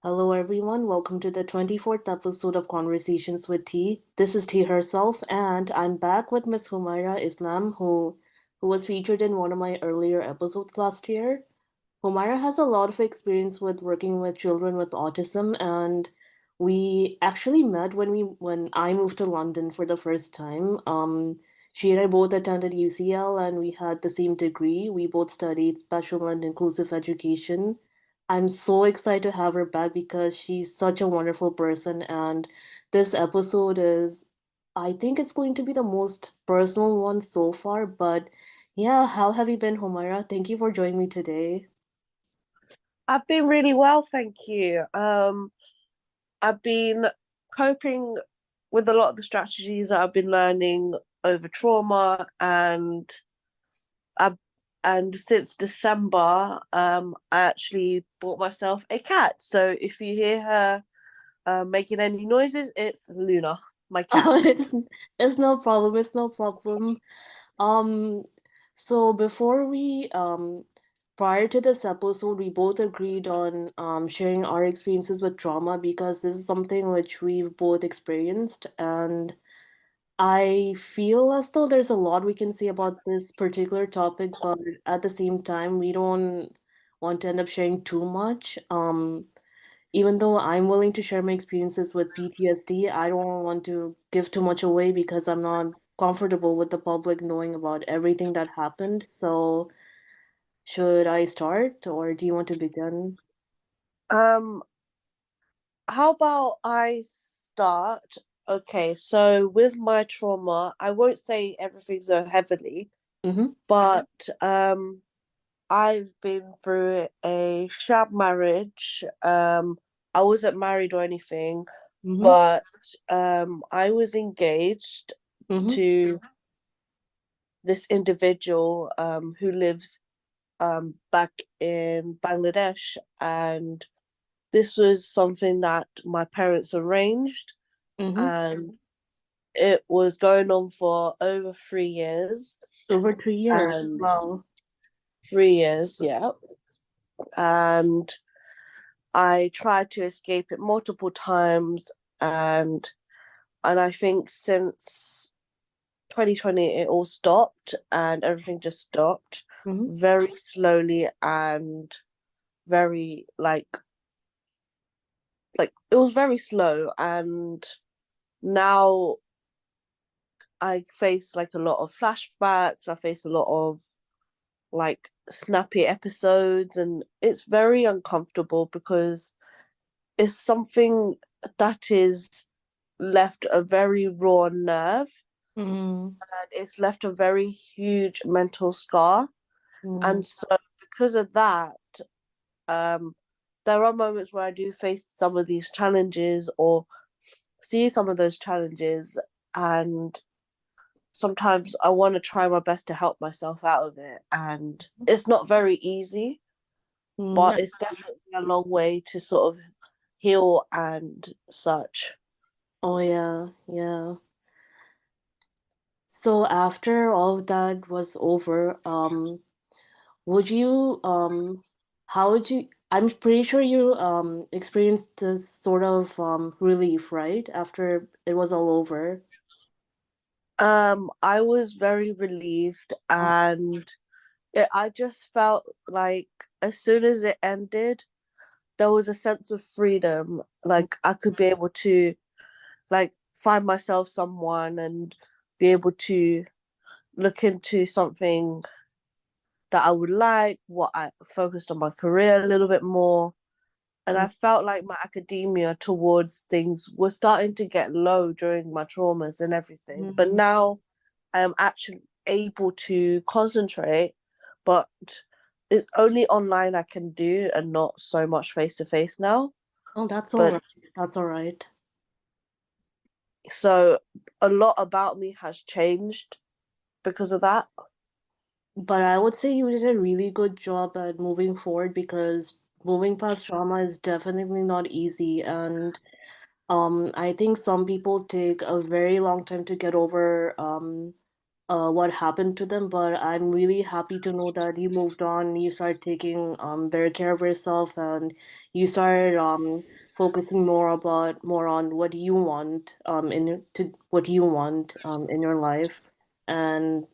Hello, everyone. Welcome to the 24th episode of Conversations with T. This is T herself, and I'm back with Miss Humaira Islam, who was featured in one of my earlier episodes last year. Humaira has a lot of experience with working with children with autism, and we actually met when I moved to London for the first time. She and I both attended UCL, and we had the same degree. We both studied special and inclusive education. I'm so excited to have her back because she's such a wonderful person, and this episode is, I think it's going to be the most personal one so far. But yeah, how have you been, Humaira? Thank you for joining me today. I've been really well, thank you. I've been coping with a lot of the strategies that I've been learning over trauma, I and since December, I actually bought myself a cat. So if you hear her making any noises, it's Luna, my Oh, cat. it's no problem. It's no problem. Um, so before we prior to this episode, we both agreed on sharing our experiences with trauma because this is something which we've both experienced, and I feel as though there's a lot we can say about this particular topic, but at the same time, we don't want to end up sharing too much. Even though I'm willing to share my experiences with PTSD, I don't want to give too much away because I'm not comfortable with the public knowing about everything that happened. So, should I start or do you want to begin? Um, how about I start? Okay, so with my trauma, I won't say everything so heavily, Mm-hmm. but I've been through a sharp marriage. I wasn't married or anything, Mm-hmm. but I was engaged Mm-hmm. to this individual who lives back in Bangladesh, and this was something that my parents arranged, Mm-hmm. and it was going on for over 3 years. Over 3 years. And Wow. 3 years, yeah. And I tried to escape it multiple times, and I think since 2020 it all stopped and everything just stopped Mm-hmm. very slowly and very like it was very slow, and now I face like a lot of flashbacks, I face a lot of like snappy episodes, and it's very uncomfortable because it's something that is left a very raw nerve, Mm-hmm. and it's left a very huge mental scar. Mm-hmm. And so because of that, um, there are moments where I do face some of these challenges or see some of those challenges, and sometimes I want to try my best to help myself out of it. And it's not very easy, Mm-hmm. but it's definitely a long way to sort of heal and such. Oh yeah, yeah. So after all of that was over, would you how would you I'm pretty sure you experienced this sort of relief, right? After it was all over. I was very relieved, and I just felt like as soon as it ended, there was a sense of freedom. Like I could be able to like find myself someone and be able to look into something that I would like, what I focused on my career a little bit more. And I felt like my academia towards things was starting to get low during my traumas and everything. But Mm-hmm. now I am actually able to concentrate, but it's only online I can do and not so much face to face now. Oh, that's all But right. That's all right. so a lot about me has changed because of that. But I would say you did a really good job at moving forward because moving past trauma is definitely not easy. And I think some people take a very long time to get over what happened to them, but I'm really happy to know that you moved on, you started taking better care of yourself, and you started focusing more on what you want in your life. And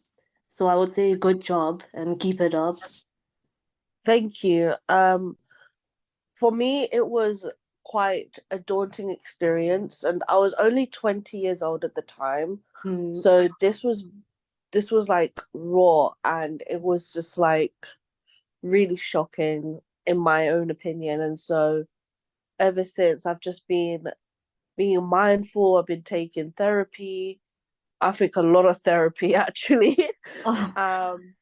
so I would say good job and keep it up. Thank you. For me, it was quite a daunting experience, and I was only 20 years old at the time. Mm. So this was like raw, and it was just like really shocking in my own opinion. And so ever since, I've just been being mindful. I've been taking therapy. I think a lot of therapy actually. um,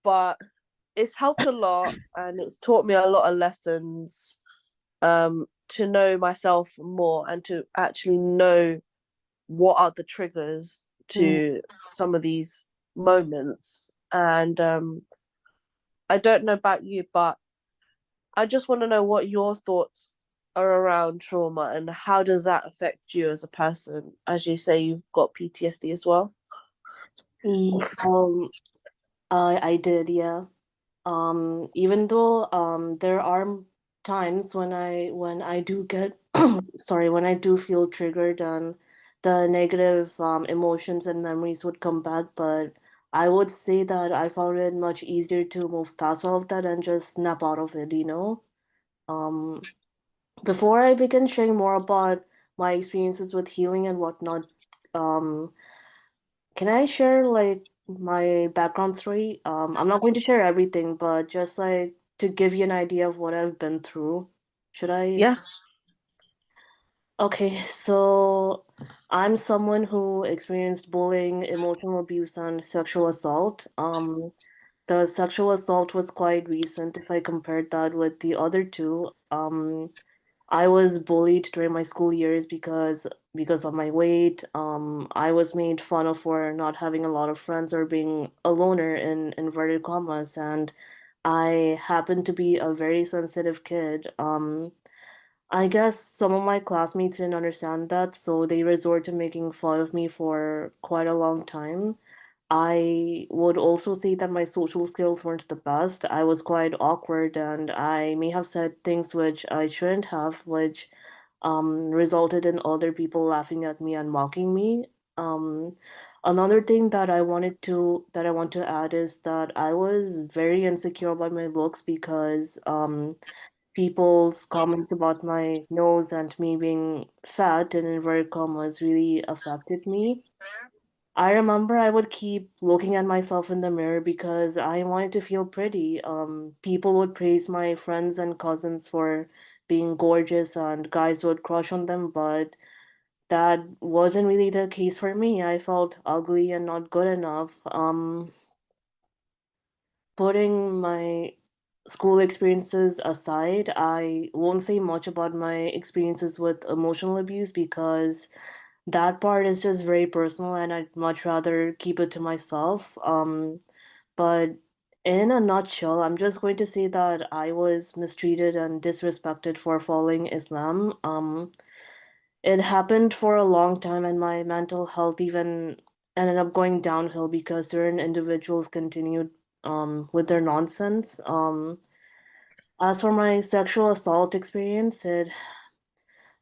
but it's helped a lot, and it's taught me a lot of lessons, to know myself more and to actually know what are the triggers Mm. to some of these moments. And I don't know about you, but I just want to know what your thoughts are around trauma and how does that affect you as a person? As you say, you've got PTSD as well. Ye- Um, I did, yeah. Even though there are times when I do get sorry, when I do feel triggered and the negative emotions and memories would come back, but I would say that I found it much easier to move past all of that and just snap out of it, you know? Um, Before I begin sharing more about my experiences with healing and whatnot, um, can I share like my background story? I'm not going to share everything, but just like to give you an idea of what I've been through. Should I? Yes. Okay, so I'm someone who experienced bullying, emotional abuse, and sexual assault. The sexual assault was quite recent if I compared that with the other two. I was bullied during my school years because of my weight. I was made fun of for not having a lot of friends or being a loner in inverted commas, and I happened to be a very sensitive kid. I guess some of my classmates didn't understand that, so they resort to making fun of me for quite a long time. I would also say that my social skills weren't the best. I was quite awkward and I may have said things which I shouldn't have, which resulted in other people laughing at me and mocking me. Um, Another thing that I want to add is that I was very insecure about my looks because people's comments about my nose and me being fat in inverted commas really affected me. I remember I would keep looking at myself in the mirror because I wanted to feel pretty. People would praise my friends and cousins for being gorgeous, and guys would crush on them, but that wasn't really the case for me. I felt ugly and not good enough. Putting my school experiences aside, I won't say much about my experiences with emotional abuse because that part is just very personal and I'd much rather keep it to myself. But in a nutshell, I'm just going to say that I was mistreated and disrespected for following Islam. It happened for a long time, and my mental health even ended up going downhill because certain individuals continued with their nonsense. As for my sexual assault experience, it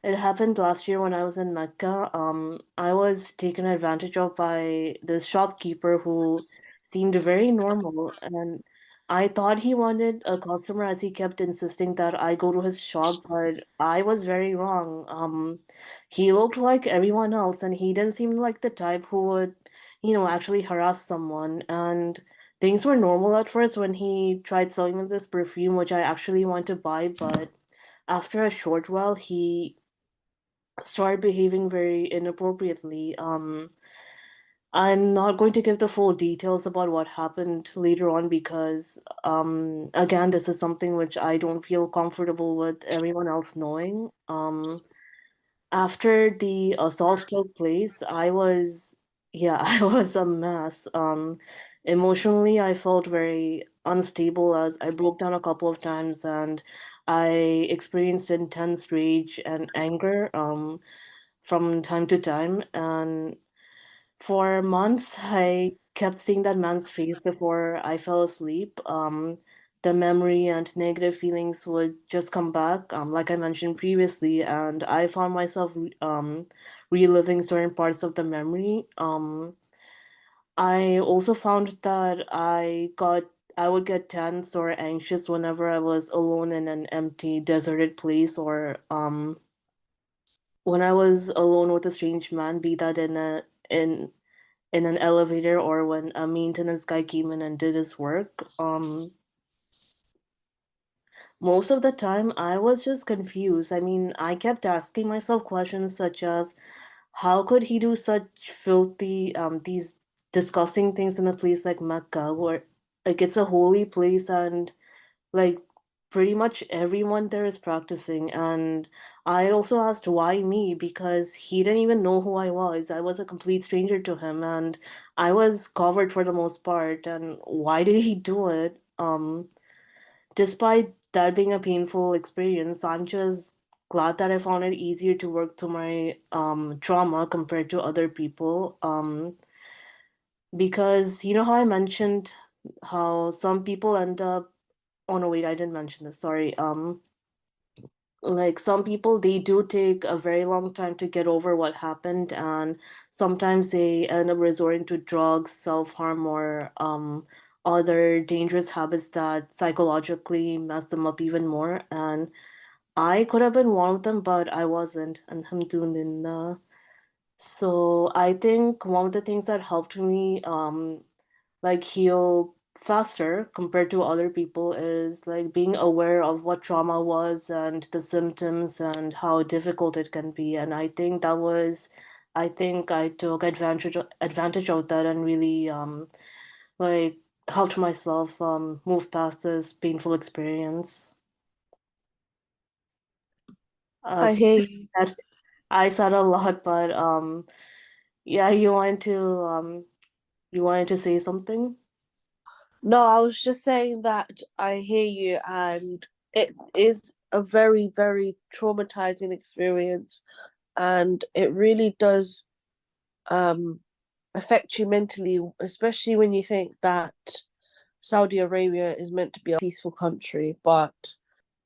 happened last year when I was in Mecca. I was taken advantage of by this shopkeeper who seemed very normal, and I thought he wanted a customer as he kept insisting that I go to his shop, but I was very wrong. He looked like everyone else, and he didn't seem like the type who would, actually harass someone. And things were normal at first when he tried selling me this perfume, which I actually want to buy, but after a short while, he start behaving very inappropriately. I'm not going to give the full details about what happened later on because, again, this is something which I don't feel comfortable with everyone else knowing. After the assault took place, yeah, I was a mess. Emotionally, I felt very unstable as I broke down a couple of times and I experienced intense rage and anger. From time to time. And For months, I kept seeing that man's face before I fell asleep. The memory and negative feelings would just come back, like I mentioned previously, and I found myself reliving certain parts of the memory. I also found that I would get tense or anxious whenever I was alone in an empty, deserted place, or when I was alone with a strange man, be that in an elevator or when a maintenance guy came in and did his work. Most of the time I was just confused. I mean, I kept asking myself questions such as how could he do such filthy these disgusting things in a place like Mecca where like it's a holy place and like pretty much everyone there is practicing. And I also asked why me because he didn't even know who I was. I was a complete stranger to him and I was covered for the most part. And why did he do it? Despite that being a painful experience, I'm just glad that I found it easier to work through my trauma compared to other people. Because you know how I mentioned how some people end up, oh no, wait, I didn't mention this, sorry. Like some people, they do take a very long time to get over what happened, and sometimes they end up resorting to drugs, self-harm, or other dangerous habits that psychologically mess them up even more. And I could have been one of them, but I wasn't. Alhamdulillah. So I think one of the things that helped me like heal faster compared to other people is like being aware of what trauma was and the symptoms and how difficult it can be. And I think I took advantage of that and really like helped myself move past this painful experience. I So hear you. that I said a lot, but yeah, you wanted to say something? No, I was just saying that I hear you, and it is a very, very traumatizing experience, and it really does um affect you mentally, especially when you think that Saudi Arabia is meant to be a peaceful country, but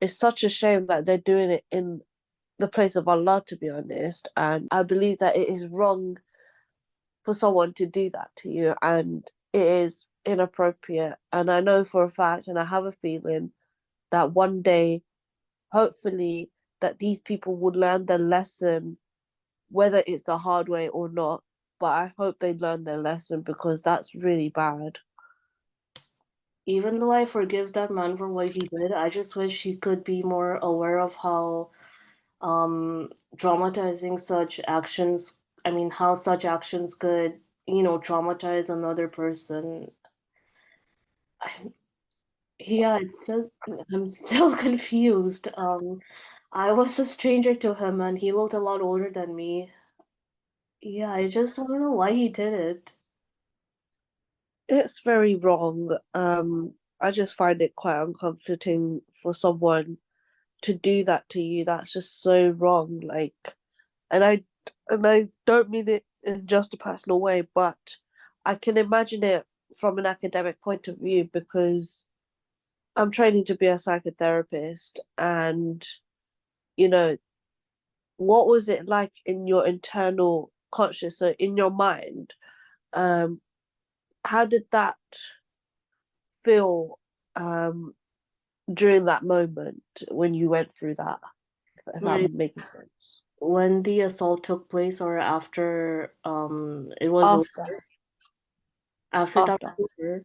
it's such a shame that they're doing it in the place of Allah, to be honest. And I believe that it is wrong for someone to do that to you, and it is inappropriate. And I know for a fact, and I have a feeling that one day, hopefully, that these people would learn their lesson, whether it's the hard way or not. But I hope they learn their lesson because that's really bad. Even though I forgive that man for what he did, I just wish he could be more aware of how traumatizing such actions, I mean, how such actions could, traumatize another person. I, yeah, it's just, I'm still confused. I was a stranger to him and he looked a lot older than me. Yeah, I just want to know why he did it. It's very wrong. I just find it quite uncomforting for someone to do that to you. That's just so wrong. And I and I don't mean it in just a personal way, but I can imagine it from an academic point of view because I'm training to be a psychotherapist, and you know, what was it like in your internal conscious, so in your mind? Um, how did that feel during that moment when you went through that? If Like I'm making sense. when the assault took place or after it was After, after that after. was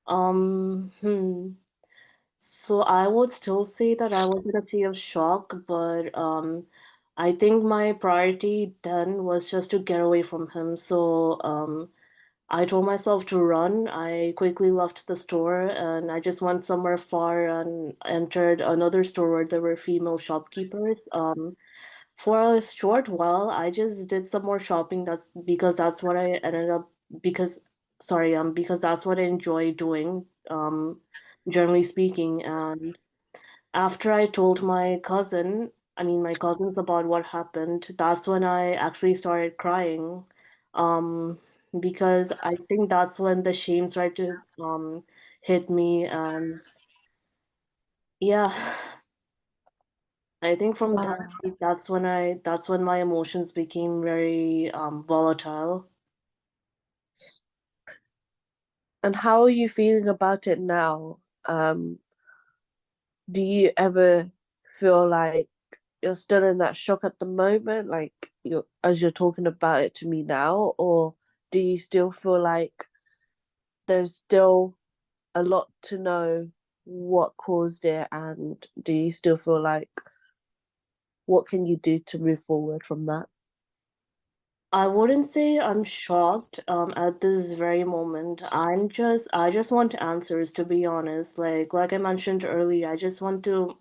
over. Hmm. So I would still say that I was in a state of shock, but I think my priority then was just to get away from him. So I told myself to run. I quickly left the store and I just went somewhere far and entered another store where there were female shopkeepers. For a short while, I just did some more shopping. That's because that's what I ended up because sorry, because that's what I enjoy doing, generally speaking. And after I told my cousins about what happened, that's when I actually started crying. um, because I think that's when the shame started to hit me, and yeah, I think from that Uh, that's when my emotions became very volatile. and how are you feeling about it now? Do you ever feel like you're still in that shock at the moment, like you're as you're talking about it to me now, or do you still feel like there's still a lot to know what caused it, and do you still feel like what can you do to move forward from that? I wouldn't say I'm shocked at this very moment. I just want answers, to be honest. Like I mentioned earlier, I just want to,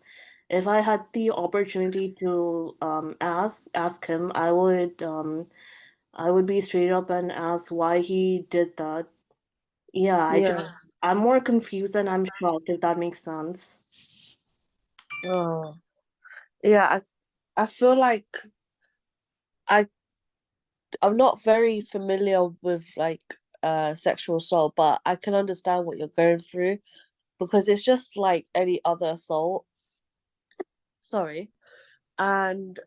if I had the opportunity to ask him, I would be straight up and ask why he did that. Yeah, Yeah. I'm more confused and I'm shocked, if that makes sense. Oh. Yeah, I feel like I I'm not very familiar with like sexual assault, but I can understand what you're going through because it's just like any other assault. Sorry. And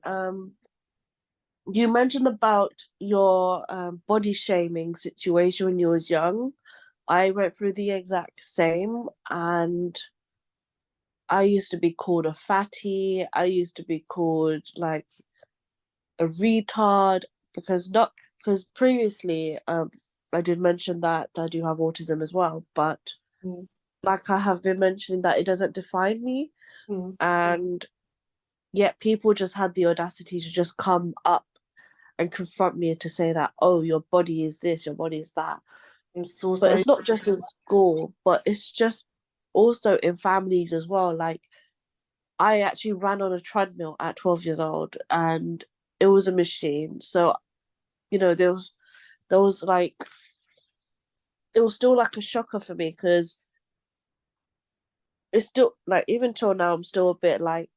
you mentioned about your body shaming situation when you was young. I went through the exact same, and I used to be called a fatty. I used to be called like a retard because previously I did mention that I do have autism as well, but Mm, like I have been mentioning that it doesn't define me, mm. and yet people just had the audacity to just come up and confront me to say that, oh, your body is this, your body is that. I'm so But sorry. it's not just in school, but it's just also in families as well. Like I actually ran on a treadmill at 12 years old, and it was a machine. So, there was like it was still like a shocker for me because it's still like even till now I'm still a bit like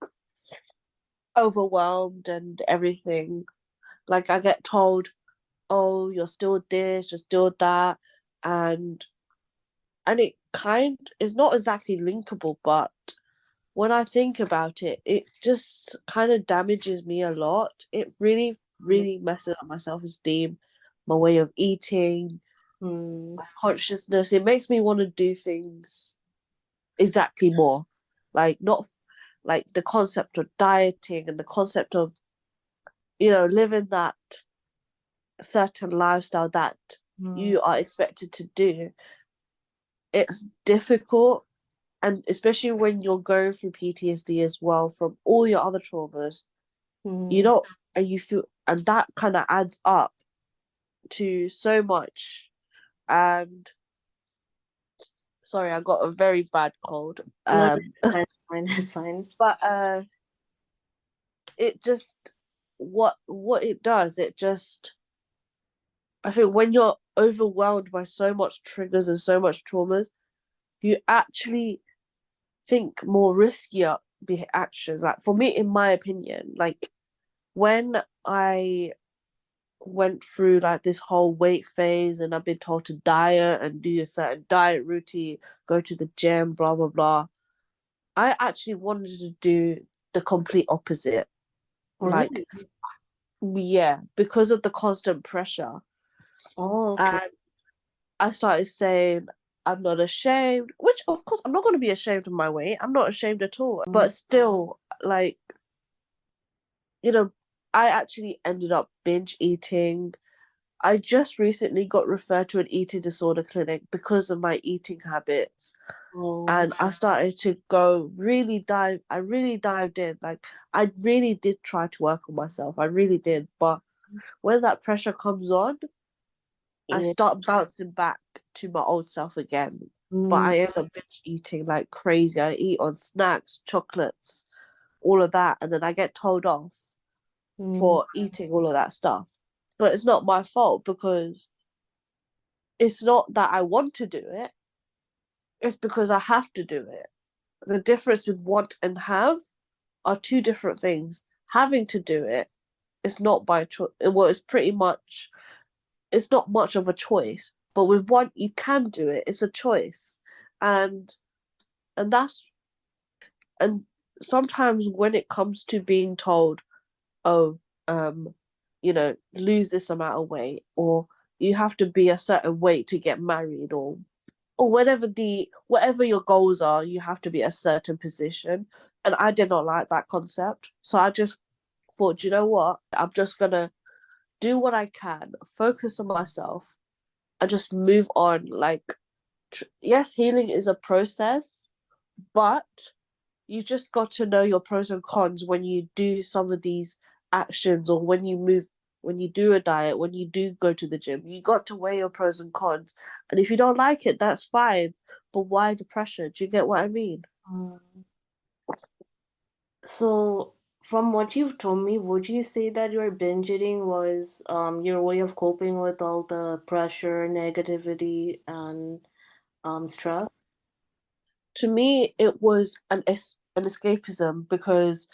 overwhelmed and everything. Like I get told, "Oh, you're still this, you're still that," and it kind is not exactly linkable, but when I think about it, it just kind of damages me a lot. It really, Mm, really messes up my self-esteem, my way of eating, mm, my consciousness. It makes me want to do things exactly more. Like not like the concept of dieting and the concept of, living that certain lifestyle that mm, you are expected to do. It's difficult, and especially when you're going through PTSD as well from all your other traumas, you mm. don't and you feel and that kind of adds up to so much. And sorry, I got a very bad cold. No, no, it's fine, it's fine. But it just what it does, it just I think when you're overwhelmed by so much triggers and so much traumas, you actually think more riskier actions. Like for me, in my opinion, like when I went through like this whole weight phase and I've been told to diet and do a certain diet routine, go to the gym, blah blah blah. I actually wanted to do the complete opposite. Oh, Like, really? yeah, because of the constant pressure. Oh, okay. And I started saying, I'm not ashamed, which of course I'm not going to be ashamed of my weight. I'm not ashamed at all. Mm, But still, like, you know, I actually ended up binge eating. I just recently got referred to an eating disorder clinic because of my eating habits. oh, And I started to go I really dived in. Like, I really did try to work on myself. I really did. But when that pressure comes on, I yeah. start bouncing back to my old self again. But Mm, I end up binge eating like crazy. I eat on snacks, chocolates, all of that. And then I get told off mm, for eating all of that stuff. But it's not my fault because it's not that I want to do it, it's because I have to do it. The difference with want and have are two different things. Having to do it is not by choice. Well, it's pretty much. it's not much of a choice. But with one, you can do it. It's a choice, and and that's and sometimes when it comes to being told, oh, um, lose this amount of weight, or you have to be a certain weight to get married, or whatever your goals are, you have to be a certain position. And I did not like that concept. So I just thought, you know what? I'm just gonna do what I can, focus on myself, and just move on. Like, yes, healing is a process, but you just got to know your pros and cons when you do some of these actions, or when you do a diet, when you do go to the gym. You got to weigh your pros and cons. And if you don't like it, that's fine. But why the pressure? Do you get what I mean? Mm. So, from what you've told me, would you say that your binge eating was your way of coping with all the pressure, negativity, and stress? To me, it was an escapism, because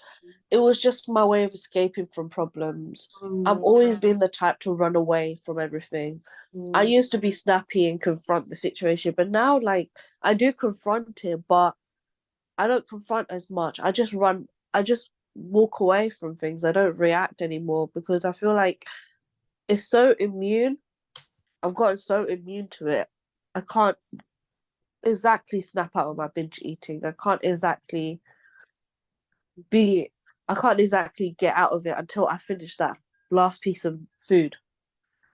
it was just my way of escaping from problems. I've Mm, always been the type to run away from everything. I mm, used to be snappy and confront the situation, but now, like, I do confront it, but I don't confront as much. I just run, I just walk away from things. I don't react anymore, because I feel like it's so immune. I've gotten so immune to it. I can't exactly snap out of my binge eating. Be I can't exactly get out of it until I finish that last piece of food.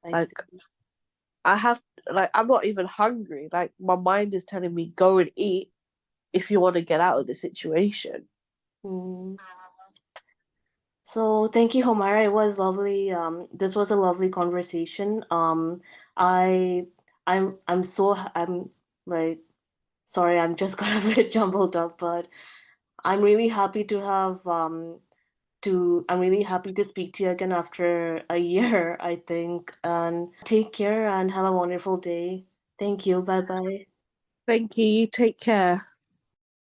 I see. Like, I have I'm not even hungry. Like, my mind is telling me, go and eat if you want to get out of the situation. Mm. So thank you, Humaira. It was lovely. This was a lovely conversation. I, I'm like, sorry, I'm just got a bit jumbled up, but I'm really happy to have I'm really happy to speak to you again after a year, I think. And take care and have a wonderful day. Thank you. Bye bye. Thank you. You take care.